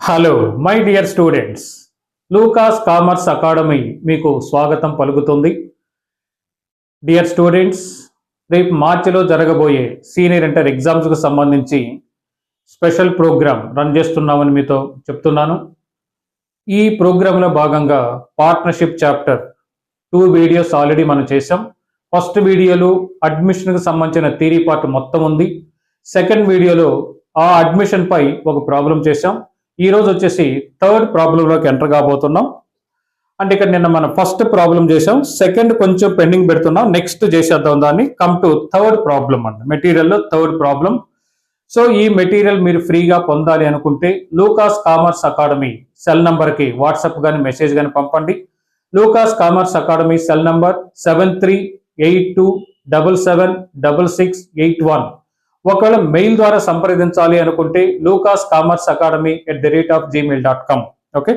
Hello my dear students, Lucas commerce academy మీకు స్వాగతం పలుకుతుంది. డియర్ స్టూడెంట్స్, రేపు మార్చిలో జరగబోయే సీనియర్ ఇంటర్ ఎగ్జామ్స్కు సంబంధించి స్పెషల్ ప్రోగ్రామ్ రన్ చేస్తున్నామని మీతో చెప్తున్నాను. ఈ ప్రోగ్రాంలో భాగంగా పార్ట్నర్షిప్ చాప్టర్ 2 వీడియోస్ ఆల్రెడీ మనం చేసాం. ఫస్ట్ వీడియోలో అడ్మిషన్కి సంబంధించిన థియరీ పార్ట్ మొత్తం ఉంది. సెకండ్ వీడియోలో ఆ అడ్మిషన్ పై ఒక ప్రాబ్లం చేసాం. ఈ రోజు వచ్చేసి థర్డ్ ప్రాబ్లంలోకి ఎంటర్ కాబోతున్నాం. అంటే ఇక్కడ నిన్న మనం ఫస్ట్ ప్రాబ్లం చేసాం, సెకండ్ కొంచెం పెండింగ్ పెడుతున్నాం, నెక్స్ట్ చేసేద్దాం దాన్ని. కమ్ టు థర్డ్ ప్రాబ్లం అండి, మెటీరియల్లో థర్డ్ ప్రాబ్లం. సో ఈ మెటీరియల్ మీరు ఫ్రీగా పొందాలి అనుకుంటే లూకాస్ కామర్స్ అకాడమీ సెల్ నంబర్కి వాట్సాప్ కానీ మెసేజ్ కానీ పంపండి. లూకాస్ కామర్స్ అకాడమీ సెల్ నంబర్ 7382776681. ఒకవేళ మెయిల్ ద్వారా సంప్రదించాలి అనుకుంటే lucascommerceacademy@gmail.com. ఓకే,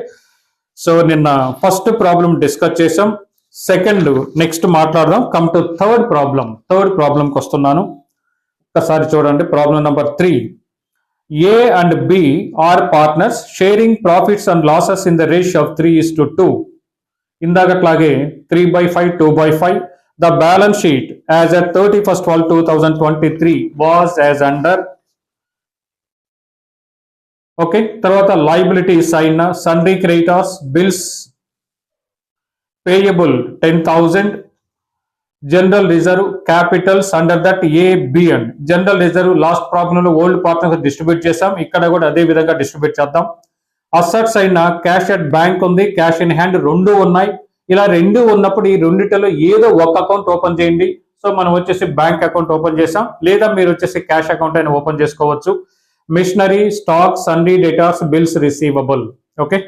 సో నిన్న ఫస్ట్ ప్రాబ్లం డిస్కస్ చేసాం, సెకండ్ నెక్స్ట్ మాట్లాడదాం. కమ్ టు థర్డ్ ప్రాబ్లంకి వస్తున్నాను. ఒకసారి చూడండి. Problem number 3. A and B are partners sharing profits and losses in the ratio of 3:2. ఇందాకట్లాగే 3/5, 2/5. The balance sheet as at 31/12/2023 was as under. Okay, తర్వాత liabilities అయిన sundry creditors, bills payable 10,000, general reserve, capitals under that A, B and general reserve last ప్రాబ్లంలో old partners distribute చేసాం, ఇక్కడ కూడా అదే విధంగా distribute చేద్దాం. Assets అయిన క్యాష్ అట్ బ్యాంక్ ఉంది, క్యాష్ ఇన్ హ్యాండ్ రెండు ఉన్నాయి. ఇలా రెండు ఉన్నప్పుడు ఈ రెండిటిలో ఏదో ఒక అకౌంట్ ఓపెన్ చేయండి. సో మనం వచ్చేసి బ్యాంక్ అకౌంట్ ఓపెన్ చేసాం, లేదా మీరు వచ్చేసి క్యాష్ అకౌంట్ అయినా ఓపెన్ చేసుకోవచ్చు. Machinery, stock, sundry debtors, bills receivable. Okay,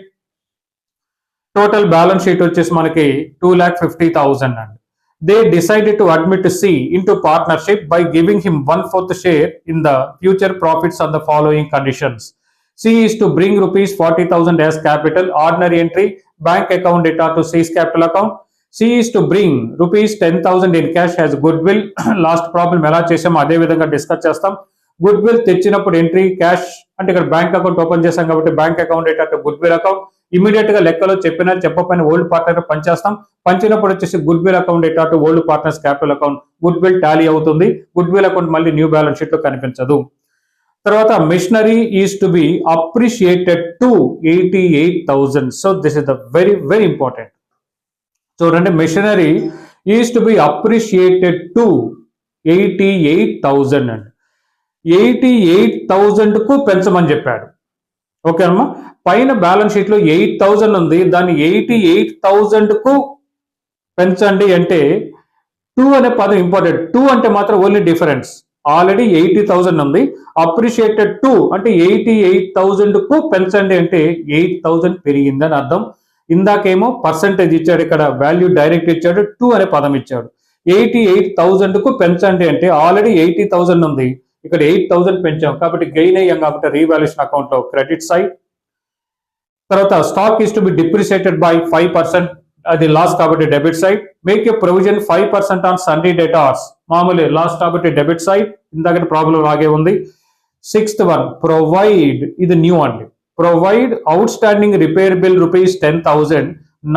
total balance sheet వచ్చేసి మనకి 2,50,000 అండి. They decided to admit C into partnership by giving him 1/4 share in the future profits on the following conditions. C is to bring ₹40,000 as capital, ordinary entry, bank account data to C's capital account. C is to bring ₹10,000 in cash as goodwill. Last problem ఎలా చేసామో అదే విధంగా discuss చేస్తాం. Goodwill తెచ్చినప్పుడు entry cash అంటే ఇక్కడ bank account open చేస్తాం కాబట్టి bank account debtor to goodwill account. Immediate గా లెక్కలో చెప్పకపోయిన ఓల్డ్ పార్ట్నర్ పంచేస్తాం. పంచినప్పుడు వచ్చేసి goodwill account debtor to old partners capital account. Goodwill tally అవుతుంది. గుడ్విల్ అకౌంట్ మళ్ళీ న్యూ బ్యాలెన్స్ షీట్ లో కనిపించదు. తర్వాత machinery is to be appreciated to 88,000. So this is the very very important. చూడండి, machinery is to be appreciated to 88,000 అండి. 88,000 కు పెంచమని చెప్పాడు. ఓకే అమ్మా, పైన బ్యాలెన్స్ షీట్ లో 8,000 ఉంది, దాన్ని 88,000 కు పెంచండి అంటే 2 అనే పదం ఇంపార్టెంట్. 2 అంటే మాత్రం ఓన్లీ డిఫరెన్స్. ఆల్రెడీ 80,000 ఉంది, అప్రిషియేటెడ్ 2 అంటే 88,000 కు పెంచండి అంటే 8,000 పెరిగిందని అర్థం. ఇందాకేమో పర్సంటేజ్ ఇచ్చాడు, ఇక్కడ వాల్యూ డైరెక్ట్ ఇచ్చాడు, 2 అనే పదం ఇచ్చాడు. 88,000 కు పెంచండి అంటే ఆల్రెడీ 80,000 ఉంది, ఇక్కడ 8,000 పెంచాం కాబట్టి గెయిన్ అయ్యాం కాబట్టి రీవాల్యుయేషన్ అకౌంట్ లో క్రెడిట్ సైడ్. తర్వాత stock is to be depreciated by 5%, అది లాస్ కాబట్టి debit side. Make a provision 5% on sundry debtors, మామూలు లాస్ కాబట్టి డెబిట్ సైడ్. ఇందాక ప్రాబ్లం లాగే ఉంది. 6th వన్, ప్రొవైడ్, ఇది న్యూ అండి. Provide outstanding repair bill ₹10,000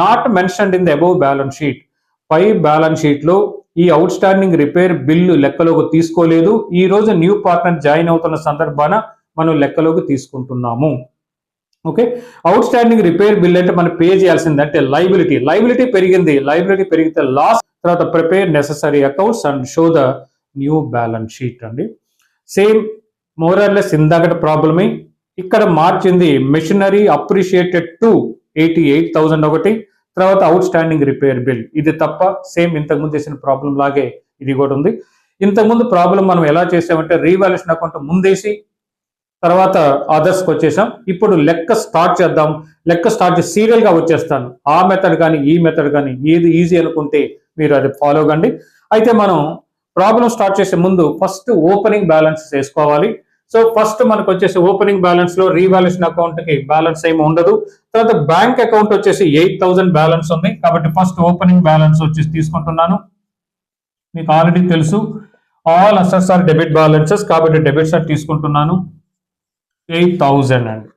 not mentioned in the above balance sheet. పై బ్యాలెన్స్ షీట్ లో ఈ అవుట్ స్టాండింగ్ రిపేర్ బిల్లు లెక్కలోకి తీసుకోలేదు. ఈ రోజు న్యూ పార్ట్నర్ జాయిన్ అవుతున్న సందర్భాన మనం లెక్కలోకి తీసుకుంటున్నాము. Okay, out standing repair bill అంటే మనం పే చేయాల్సింది అంటే లైబిలిటీ పెరిగింది, లైబిలిటీ పెరిగితే లాస్. తర్వాత prepare necessary accounts and show the new balance sheet అండి. సేమ్ మోరల్లెస్ ఇందాకటి ప్రాబ్లమే, ఇక్కడ మార్చింది. మిషనరీ అప్రిషియేటెడ్ టు 88,000 ఒకటి, తర్వాత అవుట్ స్టాండింగ్ రిపేర్ బిల్, ఇది తప్ప సేమ్ ఇంతకుముందు చేసిన ప్రాబ్లం లాగే ఇది కూడా ఉంది. ఇంతకుముందు ప్రాబ్లం మనం ఎలా చేసామంటే రీవాల్యుయేషన్ అకౌంట్ ముందేసి తర్వాత అదర్స్కి వచ్చేసాం. ఇప్పుడు లెక్క స్టార్ట్ చేద్దాం. లెక్క స్టార్ట్ చేసి సీరియల్ గా వచ్చేస్తాను. ఆ మెథడ్ కానీ ఈ మెథడ్ కానీ ఏది ఈజీ అనుకుంటే మీరు అది ఫాలో కండి. అయితే మనం ప్రాబ్లం స్టార్ట్ చేసే ముందు ఫస్ట్ ఓపెనింగ్ బ్యాలెన్స్ వేసుకోవాలి. సో ఫస్ట్ మనకు వచ్చేసి ఓపెనింగ్ బ్యాలెన్స్ లో రీవాల్యుయేషన్ అకౌంట్ కి బ్యాలెన్స్ ఏమి ఉండదు. తర్వాత బ్యాంక్ అకౌంట్ వచ్చేసి 8,000 బ్యాలెన్స్ ఉంది కాబట్టి ఫస్ట్ ఓపెనింగ్ బ్యాలెన్స్ వచ్చేసి తీసుకుంటున్నాను. మీకు ఆల్రెడీ తెలుసు all assets are debit balances కాబట్టి డెబిట్ సైడ్ తీసుకుంటున్నాను. 8,000 అండి.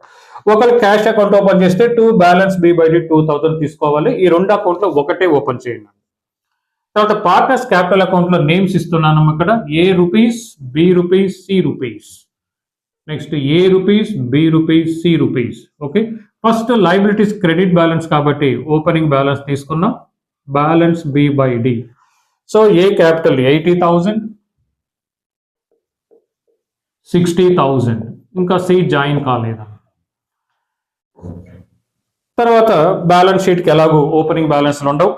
ఒకవేళ క్యాష్ అకౌంట్ ఓపెన్ చేస్తే 2 బ్యాలెన్స్ B/D 2000 తీసుకోవాలి. ఈ రెండు అకౌంట్లో ఒకటే ఓపెన్ చేయండి. తర్వాత పార్ట్నర్స్ క్యాపిటల్ అకౌంట్ లో నేమ్స్ ఇస్తున్నాను ఇక్కడ A rupees, B rupees, C rupees. Next A rupees, B rupees, C rupees. Okay, first liabilities credit balance కాబట్టి ఓపెనింగ్ బ్యాలెన్స్ తీసుకున్నాం. Balance B/D. So A capital 80,000, 60,000. ఇంకా C జాయిన్ కాలేదు. తర్వాత balance షీట్కి ఎలాగో ఓపెనింగ్ బ్యాలెన్స్లు ఉండవు.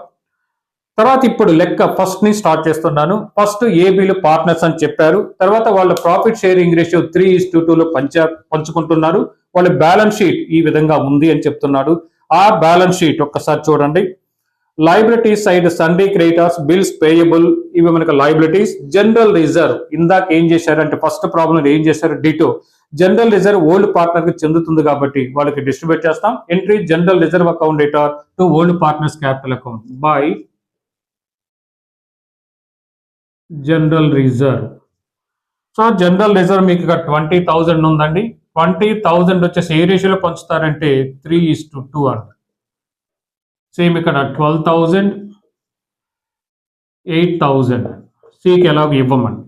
తర్వాత ఇప్పుడు లెక్క ఫస్ట్ ని స్టార్ట్ చేస్తున్నాను. ఫస్ట్ ఏబీలు పార్ట్నర్స్ అని చెప్పారు. తర్వాత వాళ్ళ ప్రాఫిట్ షేరింగ్ రేషియో 3:2లో పంచుకుంటున్నారు. వాళ్ళ బ్యాలెన్స్ షీట్ ఈ విధంగా ఉంది అని చెప్తున్నాడు. ఆ బ్యాలెన్స్ షీట్ ఒక్కసారి చూడండి. Liability side Sunday creditors, bills payable, ఇవి మనకు లైబిలిటీస్. జనరల్ రిజర్వ్ ఇందాక ఏం చేశారు అంటే ఫస్ట్ ప్రాబ్లం ఏం చేశారు, ditto general reserve old partner కి చెందుతుంది కాబట్టి వాళ్ళకి డిస్ట్రిబ్యూట్ చేస్తాం. Entry general reserve account debtor to old partners capital account by general reserve. So general reserve మీకు ఇక్కడ 20,000 ఉందండి. 20,000 వచ్చేసి ఏ రేషియోలో పంచుతారంటే 3:2 అంట. సేమ్ ఇక్కడ 12,000, 8,000 సికి ఎలాగో ఇవ్వమండి.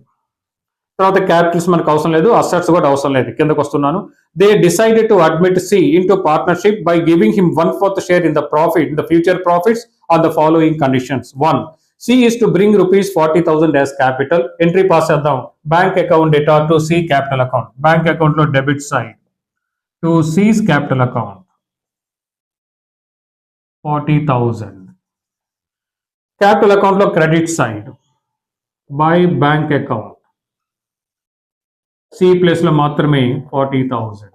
తర్వాత క్యాపిటల్స్ మనకు అవసరం లేదు, అసెట్స్ కూడా అవసరం లేదు. కిందకు వస్తున్నాను. They decided to admit C into partnership by giving him 1/4 share in the profit in the future profits on the following conditions. 1. C is to bring rupees 40,000 as capital. Entry pass చేద్దాం. Bank account data to C capital account. Bank account లో debit side to C's capital account 40,000. Capital account లో credit side by bank account C place లో మాత్రమే 40,000.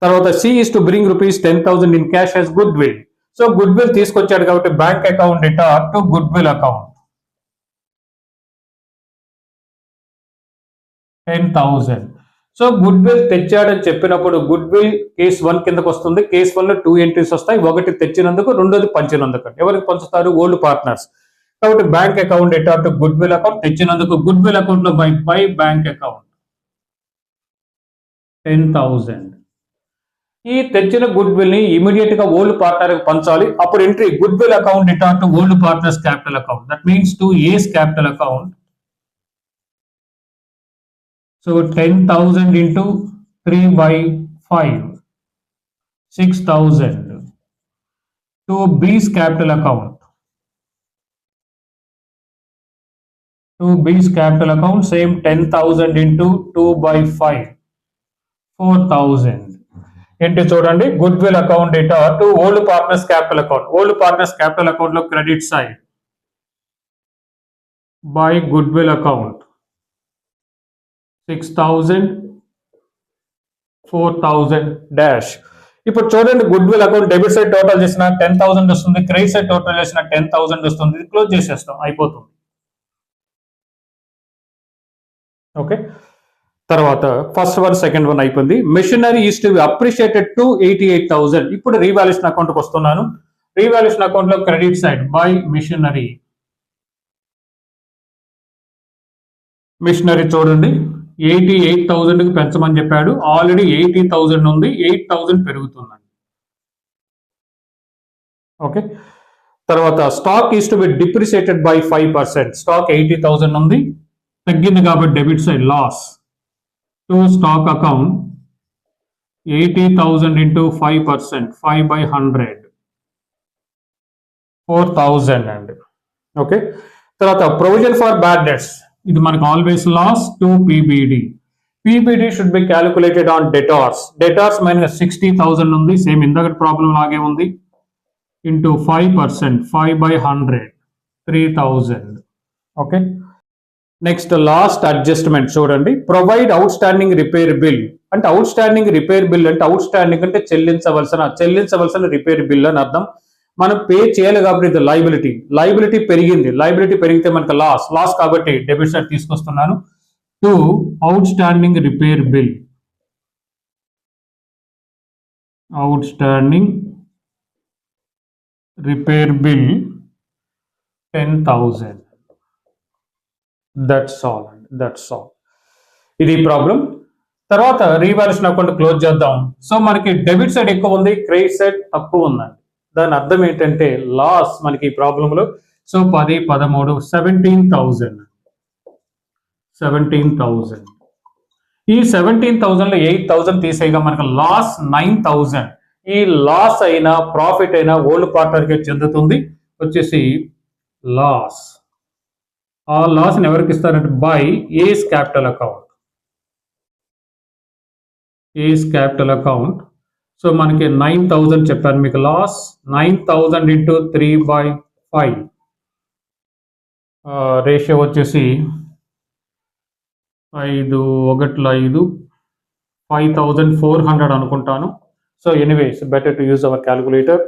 తర్వాత C is to bring rupees 10,000 in cash as goodwill. So goodwill తీసుకొచ్చాడు కాబట్టి bank account debtor to goodwill account 10,000. So goodwill తెచ్చాడని చెప్పినప్పుడు good will case 1 కిందకు వస్తుంది. Case 1 లో 2 ఎంట్రీస్ వస్తాయి. ఒకటి తెచ్చినందుకు, రెండోది పంచినందుకు. ఎవరికి పంచుతారు? Old partners. కాబట్టి bank account debtor to goodwill account తెచ్చినందుకు గుడ్ విల్ అకౌంట్ లో బై బ్యాంక్ అకౌంట్ 10,000. ఈ తెచ్చిన గుడ్ విల్ ని ఇమీడియట్ గా ఓల్డ్ పార్ట్నర్ కి పంచాలి. అప్పుడు entry goodwill account debtor to old partners capital account. That means to A's capital account. So 10,000 into 3/5 6,000 to B's capital account. To B's capital account same 10,000 into 2/5 4,000. ఏంటి చూడండి, goodwill account debtor to old partners capital account. Old partners capital account లో credit side by goodwill account 6,000 4,000 dash. ఇప్పుడు చూడండి, goodwill account debit side total చేసిన 10,000 వస్తుంది, credit side total చేసిన 10,000 వస్తుంది. ఇది క్లోజ్ చేసేస్తాం, అయిపోతుంది. ఓకే, తర్వాత ఫస్ట్ వన్ సెకండ్ వన్ అయిపోయింది. Machinery is to be appreciated to 88,000. ఇప్పుడు రీవాల్యుయేషన్ అకౌంట్కి వస్తున్నాను. రీవాల్యుయేషన్ అకౌంట్ లో credit side by machinery. Machinery చూడండి 88,000కి పెంచమని చెప్పాడు. ఆల్రెడీ 80,000 ఉంది, 8,000 పెరుగుతుందండి. ఓకే, తర్వాత stock is to be depreciated by 5%. Stock 80,000 ఉంది, తగ్గింది కాబట్టి debit side loss to stock account 80,000 into 5%, 5/100 4,000 అండి. ఓకే, తర్వాత ప్రొవిజన్ ఫర్ బ్యాడ్ డెట్స్, ఇది మనకు always loss to PBD. PBD should be calculated on debtors. Debtors minus 60,000 ఉంది, same ఇందాక problem లాగే ఉంది, into 5%, 5/100 3,000. Okay, next last adjustment చూడండి. Provide outstanding repair bill అంటే అవుట్ స్టాండింగ్ రిపేర్ బిల్ అంటే outstanding అంటే చెల్లించవలసిన రిపేర్ బిల్ అని అర్థం. మనం పే చేయాలి కాబట్టి ఇది లైబిలిటీ. లైబిలిటీ పెరిగింది, లైబిలిటీ పెరిగితే మనకు లాస్ కాబట్టి డెబిట్ సైడ్ తీసుకొస్తున్నాను. To outstanding repair bill, outstanding repair bill 10,000. That's all. ఇది ప్రాబ్లం. తర్వాత రీవాల్యుయేషన్ అకౌంట్ క్లోజ్ చేద్దాం. సో మనకి డెబిట్ సైడ్ ఎక్కువ ఉంది, క్రెడిట్ సైడ్ తక్కువ ఉందండి. దాని అర్థం ఏంటంటే లాస్ మనకి ఈ ప్రాబ్లంలో. సో 10, 13, 17,000. ఈ 17,000లో 8,000 తీసేయగా మనకు లాస్ 9,000. ఈ లాస్ అయినా ప్రాఫిట్ అయినా ఓల్డ్ పార్ట్నర్కి చెందుతుంది. వచ్చేసి లాస్. ఆ లాస్ని ఎవరికి ఇస్తారంటే by A's capital account. So మనకి 9,000 చెప్పాను మీకు లాస్. 9,000 ఇంటూ 3/5. రేషియో వచ్చేసి 5:1 5,400 అనుకుంటాను. So anyways better to use our calculator.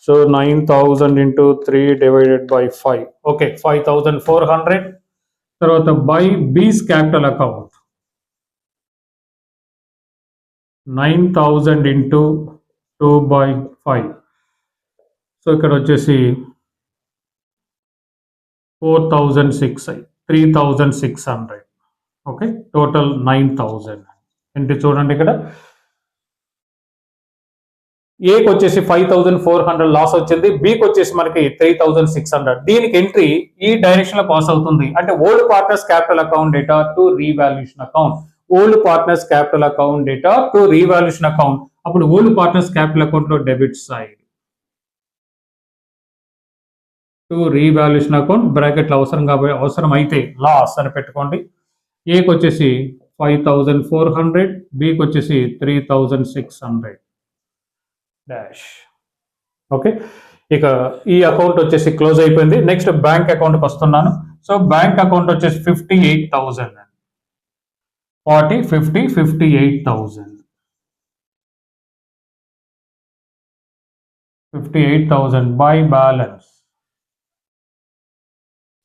So 9,000 into 3/5. Okay, 5,400. తర్వాత బై బీస్ క్యాపిటల్ అకౌంట్ 9,000 ఇంటూ 2/5. సో ఇక్కడ వచ్చేసి 3,600. Okay, total 9,000. ఏంటి చూడండి ఇక్కడ ఏకి వచ్చేసి 5,400 లాస్ వచ్చింది, బికి వచ్చేసి మనకి 3,600. దీనికి ఎంట్రీ ఈ డైరెక్షన్ లో పాస్ అవుతుంది. అంటే old partners capital account debtor to revaluation account. Old partners capital account debtor to revaluation account. అప్పుడు ఓల్డ్ పార్ట్నర్స్ క్యాపిటల్ అకౌంట్ లో debit side to revaluation account బ్రాకెట్లు అవసరం అయితే లాస్ అని పెట్టుకోండి. ఏకి వచ్చేసి 5,400, బికి వచ్చేసి 3,600 డాష్. ఓకే, ఇక ఈ అకౌంట్ వచ్చేసి క్లోజ్ అయిపోయింది. నెక్స్ట్ బ్యాంక్ అకౌంట్కి వస్తున్నాను. సో బ్యాంక్ అకౌంట్ వచ్చేసి 58,000. 40, 50, 58,000. 58,000 by balance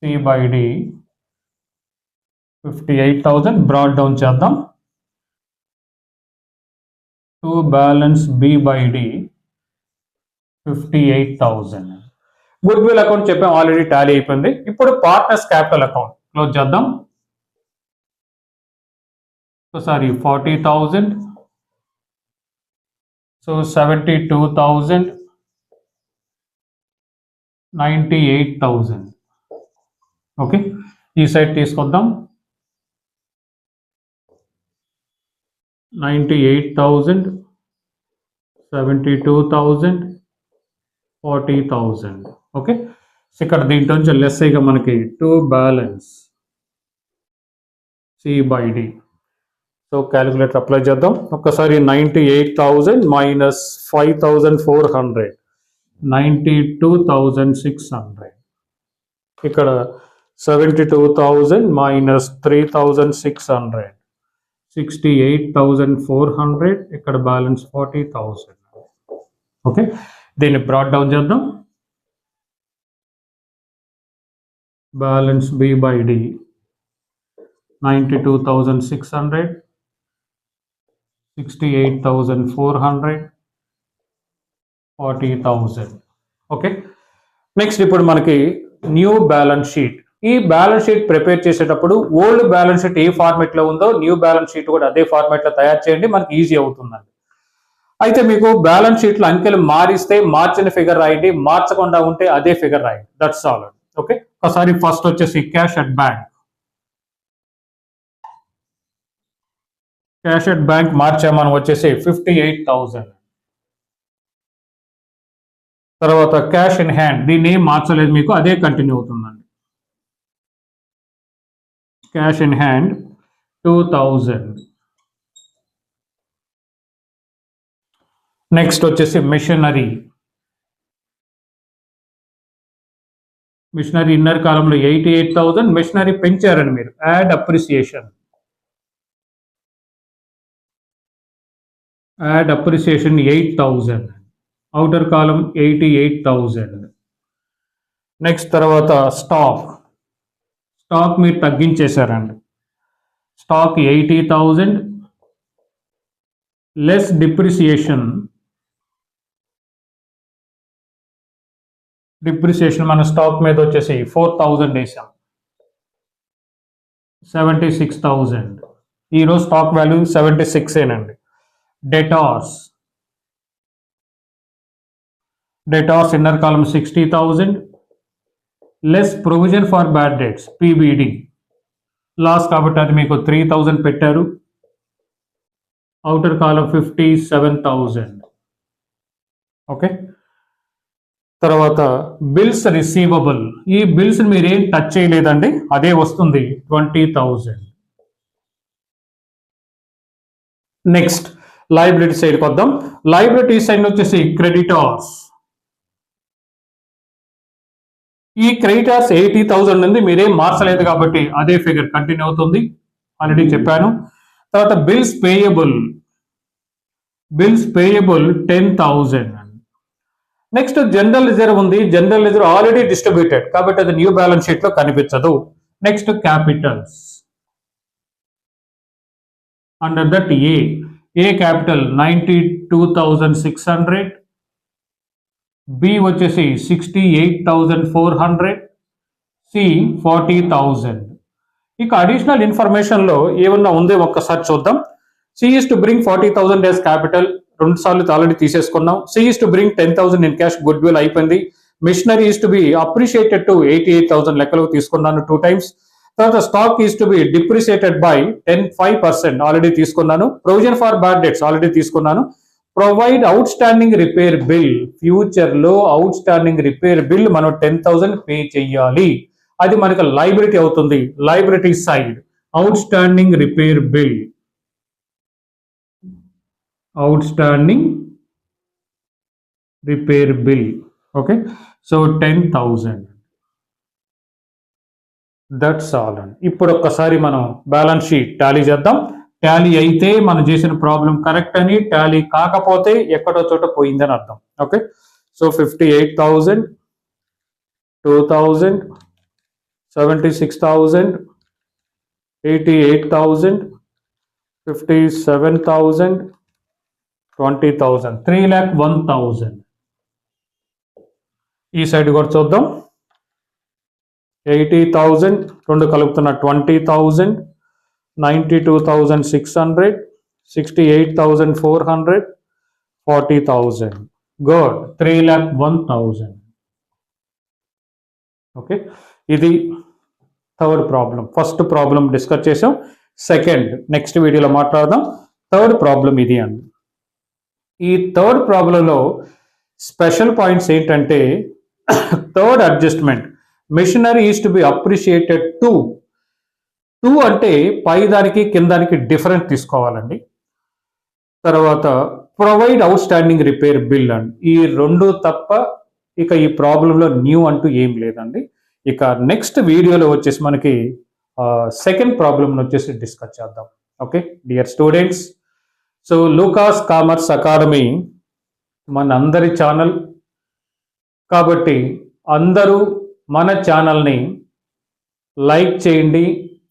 C/D. 58,000 brought down చేద్దాం. To balance B/D 58,000. Goodwill account చెప్పాం, ఆల్రెడీ టాలీ అయిపోయింది. ఇప్పుడు పార్ట్నర్స్ క్యాపిటల్ అకౌంట్ క్లోజ్ చేద్దాం. సారీ 40,000. సో 72,000, 98,000. ఓకే, ఈ సైడ్ తీసుకొద్దాం. 98,000, 72,000, 40,000. ఓకే, ఇక్కడ దీంట్లో నుంచి లెస్ అయ్యగా మనకి to balance C/D. So calculator apply చేద్దాం. ఒక్కసారి 98,000 మైనస్ 5,400, 92,600. ఇక్కడ 72,000 మైనస్ 3,600, 68,400. ఇక్కడ బ్యాలెన్స్ 40,000. ఓకే, దీన్ని బ్రాడ్ డౌన్ చేద్దాం. Balance B/D 92,600, 68,400, 40,000. ఓకే, నెక్స్ట్ ఇప్పుడు మనకి న్యూ బ్యాలెన్స్ షీట్. ఈ బ్యాలెన్స్ షీట్ ప్రిపేర్ చేసేటప్పుడు ఓల్డ్ బ్యాలెన్స్ షీట్ ఏ ఫార్మేట్ లో ఉందో న్యూ బ్యాలెన్స్ షీట్ కూడా అదే ఫార్మేట్ లో తయారు చేయండి, మనకి ఈజీ అవుతుందండి. అయితే మీకు బ్యాలెన్స్ షీట్ లో అంకెలు మారిస్తే మార్చిన ఫిగర్ రాయండి, మార్చకుండా ఉంటే అదే ఫిగర్ రాయండి. That's all. ఓకే, ఒకసారి ఫస్ట్ వచ్చేసి cash at bank. Cash at bank మార్చామని వచ్చేసి 58,000. తర్వాత క్యాష్ ఇన్ హ్యాండ్, దీన్ని ఏం మార్చలేదు, మీకు అదే కంటిన్యూ అవుతుందండి. Cash in hand 2,000. నెక్స్ట్ వచ్చేసి మిషనరీ. మిషనరీ ఇన్నర్ కాలంలో 88,000. మిషనరీ పెంచారని మీరు add appreciation. Add appreciation 8,000. Outer column 88,000. Next తర్వాత స్టాక్. స్టాక్ మీరు తగ్గించేశారండి. Stock 80,000 less depreciation. డిప్రిసియేషన్ మన స్టాక్ మీద వచ్చేసి 4,000 వేసాం, 76,000. ఈరోజు స్టాక్ వాల్యూ 76 ఏనండి. Debtors inner column 60,000 less provision for bad debts PBD loss కాబట్టి అది మీకు 3,000 పెట్టారు. Outer column 57,000. ఓకే, తర్వాత బిల్స్ రిసీవబుల్, ఈ బిల్స్ మీరేం టచ్ చేయలేదండి, అదే వస్తుంది 20,000. నెక్స్ట్ లయబిలిటీ సైడ్కి వద్దాం. లయబిలిటీ సైడ్ వచ్చేసి క్రెడిటార్స్. ఈ క్రెడిటార్స్ 80,000 ఉంది, మీరేం మార్చలేదు కాబట్టి అదే ఫిగర్ కంటిన్యూ అవుతుంది, ఆల్రెడీ చెప్పాను. తర్వాత bills payable 10,000. Next general reserve ఉంది, జనరల్ రిజర్వ్ ఆల్రెడీ డిస్ట్రిబ్యూటెడ్ కాబట్టి అది న్యూ బ్యాలెన్స్ షీట్ లో కనిపించదు. Next capitals, under that A capital 92,600, B వచ్చేసి 68,400, సి 40,000. ఇక అడిషనల్ ఇన్ఫర్మేషన్ లో ఏమన్నా ఉందో ఒక్కసారి చూద్దాం. C is to bring 40,000 as capital, 2 సార్లు ఆల్రెడీ తీసేసుకున్నాం. C is to bring 10,000 in cash, goodwill అయిపోయింది. Machinery is to be appreciated to 88,000 లెక్కలు తీసుకున్నాను 2 times. తర్వాత stock is to be depreciated by 5% already తీసుకున్నాను. Provision for bad debts already తీసుకున్నాను. Provide outstanding repair bill, future లో outstanding repair bill మనం 10,000 pay చెయ్యాలి, అది మనకు లైబిలిటీ అవుతుంది. Liability side out standing repair bill, okay, so 10,000. That's all అండి. ఇప్పుడు ఒక్కసారి మనం బ్యాలెన్స్ షీట్ టాలీ చేద్దాం. టాలీ అయితే మనం చేసిన ప్రాబ్లం కరెక్ట్ అని, టాలీ కాకపోతే ఎక్కడో చోట పోయిందని అర్థం. Okay, so 58,000, 2,000, 76,000, 88,000, 57,000, 20,000, 3,01,000. ఈ సైడ్ కూడా చూద్దాం. 80,000 రెండు కలుపుతున్న 20,000, 92,600, 68,400, 40,000. గుడ్, 3,01,000. ఓకే, ఇది third problem. First problem discuss చేసాం, సెకండ్ నెక్స్ట్ వీడియోలో మాట్లాడదాం. థర్డ్ ప్రాబ్లం ఇది అండి. ఈ థర్డ్ ప్రాబ్లంలో స్పెషల్ పాయింట్స్ ఏంటంటే, third adjustment machinery is to be appreciated to అంటే పై దానికి కిందానికి డిఫరెంట్ తీసుకోవాలండి. తర్వాత provide outstanding repair bill అండి. ఈ రెండు తప్ప ఇక ఈ ప్రాబ్లంలో న్యూ అంటూ ఏం లేదండి. ఇక నెక్స్ట్ వీడియోలో వచ్చేసి మనకి సెకండ్ ప్రాబ్లం వచ్చేసి డిస్కస్ చేద్దాం. ఓకే డియర్ స్టూడెంట్స్, సో లూకాస్ కామర్స్ అకాడమీ మన అందరి ఛానల్ కాబట్టి అందరూ మన ఛానల్ని లైక్ చేయండి,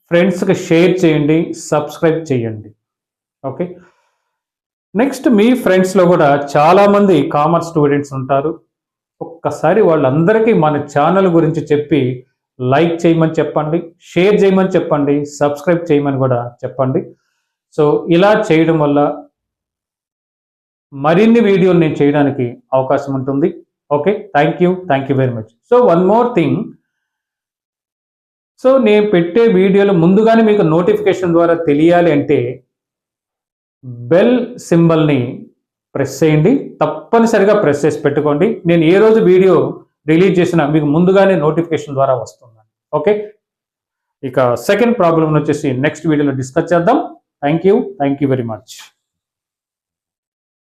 ఫ్రెండ్స్కి షేర్ చేయండి, సబ్స్క్రైబ్ చేయండి. ఓకే, నెక్స్ట్ మీ ఫ్రెండ్స్లో కూడా చాలామంది కామర్స్ స్టూడెంట్స్ ఉంటారు. ఒక్కసారి వాళ్ళందరికీ మన ఛానల్ గురించి చెప్పి లైక్ చేయమని చెప్పండి, షేర్ చేయమని చెప్పండి, సబ్స్క్రైబ్ చేయమని కూడా చెప్పండి. సో ఇలా చేయడం వల్ల మరిన్ని వీడియోలు నేను చేయడానికి అవకాశం ఉంటుంది. Okay, thank you very much. So one more thing, so నేను పెట్టే వీడియోలు ముందుగానే మీకు నోటిఫికేషన్ ద్వారా తెలియాలి అంటే బెల్ సింబల్ని ప్రెస్ చేయండి, తప్పనిసరిగా ప్రెస్ చేసి పెట్టుకోండి. నేను ఏ రోజు వీడియో రిలీజ్ చేసినా మీకు ముందుగానే నోటిఫికేషన్ ద్వారా వస్తుంది. ఓకే, ఇక సెకండ్ ప్రాబ్లం వచ్చేసి నెక్స్ట్ వీడియోలో డిస్కస్ చేద్దాం. Thank you very much.